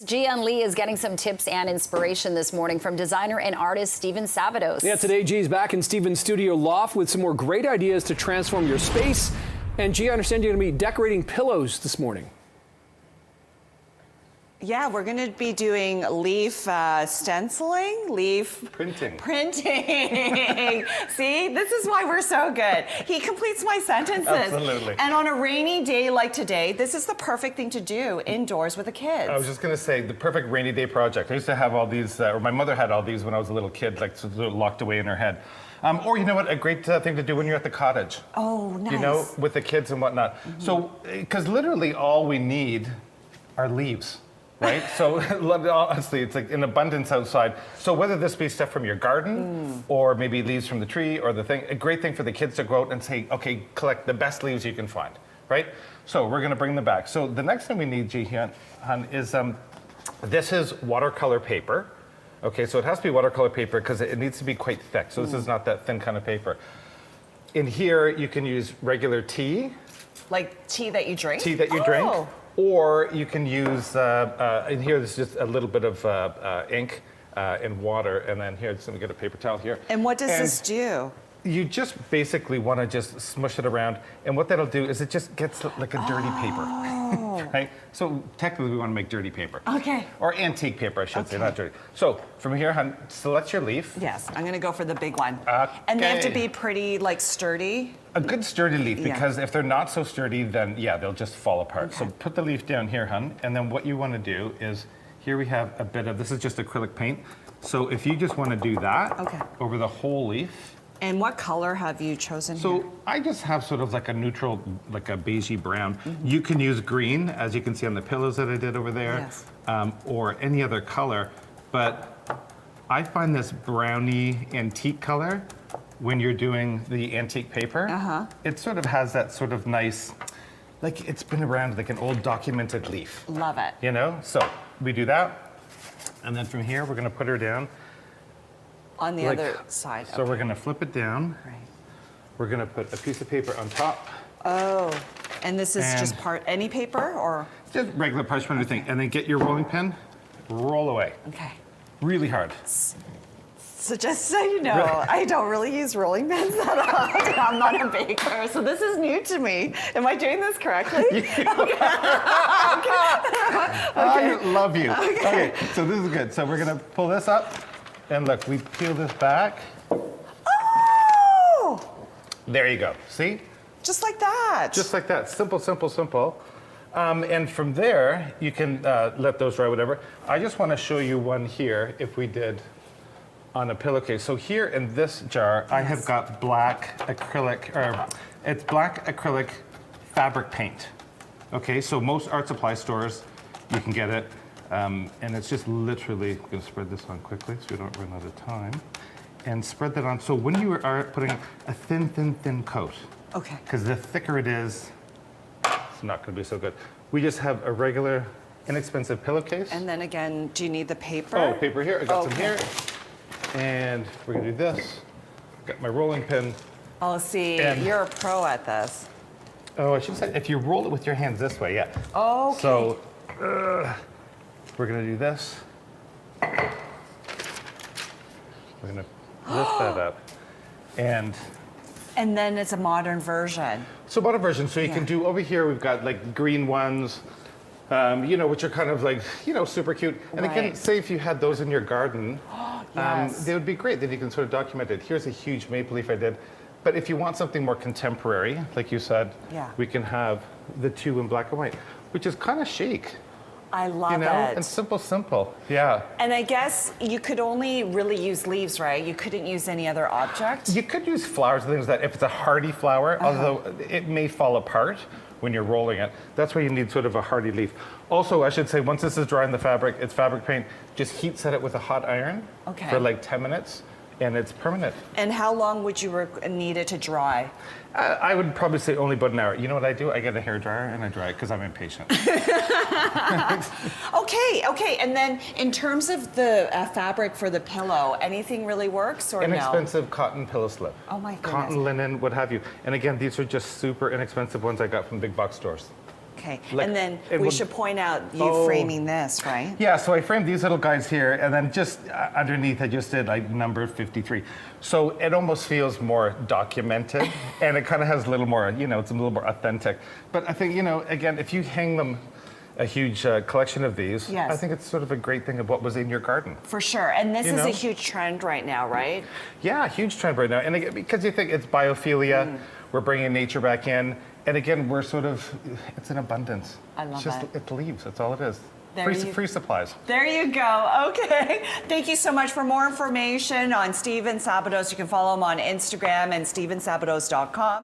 Jee-Yun Lee is getting some tips and inspiration this morning from designer and artist Steven Sabados. Yeah, today Gee's back in Steven's studio loft with some more great ideas to transform your space. And Gee, I understand you're going to be decorating pillows this morning. Yeah, we're going to be doing leaf stenciling, leaf printing. See, this is why we're so good. He completes my sentences. Absolutely. And on a rainy day like today, this is the perfect thing to do indoors with the kids. I was just going to say, the perfect rainy day project. I used to have all these, or my mother had all these when I was a little kid, like sort of locked away in her head. Or you know what, a great thing to do when you're at the cottage. Oh, nice. You know, with the kids and whatnot. Mm-hmm. So, because literally all we need are leaves. Right? So honestly, it's like in abundance outside. So whether this be stuff from your garden or maybe leaves from the tree or the thing, a great thing for the kids to go out and say, okay, collect the best leaves you can find, right? So we're gonna bring them back. So the next thing we need, Jee-Yun, is this is watercolor paper. Okay, so it has to be watercolor paper because it needs to be quite thick. So this is not that thin kind of paper. In here, you can use regular tea. Like tea that you drink? Tea that you drink. Or you can use, in here, there's just a little bit of ink and water, and then here, just let me get a paper towel here. And what does this do? You just basically want to just smush it around, and what that'll do is it just gets like a dirty paper, right? So technically, we want to make dirty paper. Okay. Or antique paper, I should say, not dirty. So from here, hon, select your leaf. Yes, I'm going to go for the big one. Okay. And they have to be pretty, like, sturdy? A good sturdy leaf, because if they're not so sturdy, then yeah, they'll just fall apart. Okay. So put the leaf down here, hun, and then what you want to do is, here we have a bit of, this is just acrylic paint. So if you just want to do that over the whole leaf. And what color have you chosen here? So I just have sort of like a neutral, like a beigey brown. You can use green, as you can see on the pillows that I did over there, or any other color. But I find this browny antique color, when you're doing the antique paper, it sort of has that sort of nice, like it's been around like an old documented leaf. Love it. You know, so we do that. And then from here, we're gonna put her down. On the other side. So we're gonna flip it down. Right. We're gonna put a piece of paper on top. Oh, and this is just any paper or? Just regular parchment or thing. And then get your rolling pin, roll away. Okay. Really hard. So just so you know, I don't really use rolling pins that often. I'm not a baker, so this is new to me. Am I doing this correctly? I love you. Okay, so this is good. So we're gonna pull this up, and look, we peel this back. Oh! There you go, see? Just like that. Just like that, simple, simple, simple. And from there, you can let those dry, whatever. I just wanna show you one here, if we did on a pillowcase. So here in this jar, I have got black acrylic, or it's black acrylic fabric paint. Okay, so most art supply stores, you can get it. And it's just literally, I'm gonna spread this on quickly so we don't run out of time. And spread that on, so when you are putting a thin, thin, thin coat, because the thicker it is, it's not gonna be so good. We just have a regular, inexpensive pillowcase. And then again, do you need the paper? Oh, paper here, I got some here. And we're gonna do this. Got my rolling pin. Oh, see, you're a pro at this. Oh, I should say, if you roll it with your hands this way, yeah. Oh, okay. So, we're gonna do this. We're gonna lift that up. And then it's a modern version. So modern version, so you can do, over here we've got like green ones, you know, which are kind of like, you know, super cute. And again, say if you had those in your garden, they would be great, then you can sort of document it. Here's a huge maple leaf I did. But if you want something more contemporary, like you said, we can have the two in black and white, which is kind of chic. I love it. And simple, simple, And I guess you could only really use leaves, right? You couldn't use any other object? You could use flowers and things like that if it's a hardy flower, although it may fall apart when you're rolling it. That's why you need sort of a hardy leaf. Also, I should say, once this is dry in the fabric, it's fabric paint, just heat set it with a hot iron for like 10 minutes, and it's permanent. And how long would you need it to dry? I would probably say only about an hour. You know what I do? I get a hairdryer and I dry it because I'm impatient. Okay. And then in terms of the fabric for the pillow, anything really works or Inexpensive cotton pillow slip. Oh my goodness. Cotton, linen, what have you. And again, these are just super inexpensive ones I got from big box stores. Okay, Like, and then it we would- should point out you Oh. framing this, right? Yeah, so I framed these little guys here, and then just underneath I just did like number 53. So it almost feels more documented, and it kind of has a little more, you know, it's a little more authentic. But I think, you know, again, if you hang them, a huge collection of these, Yes. I think it's sort of a great thing of what was in your garden. For sure, and this You is know? a huge trend right now, right? Yeah, huge trend right now. And again, because you think it's biophilia, we're bringing nature back in, and again, we're sort of, it's in abundance. I love it's just, that. It's leaves, that's all it is. There Free, you- free supplies. There you go. Okay. Thank you so much. For more information on Steven Sabados, you can follow him on Instagram and stevensabados.com.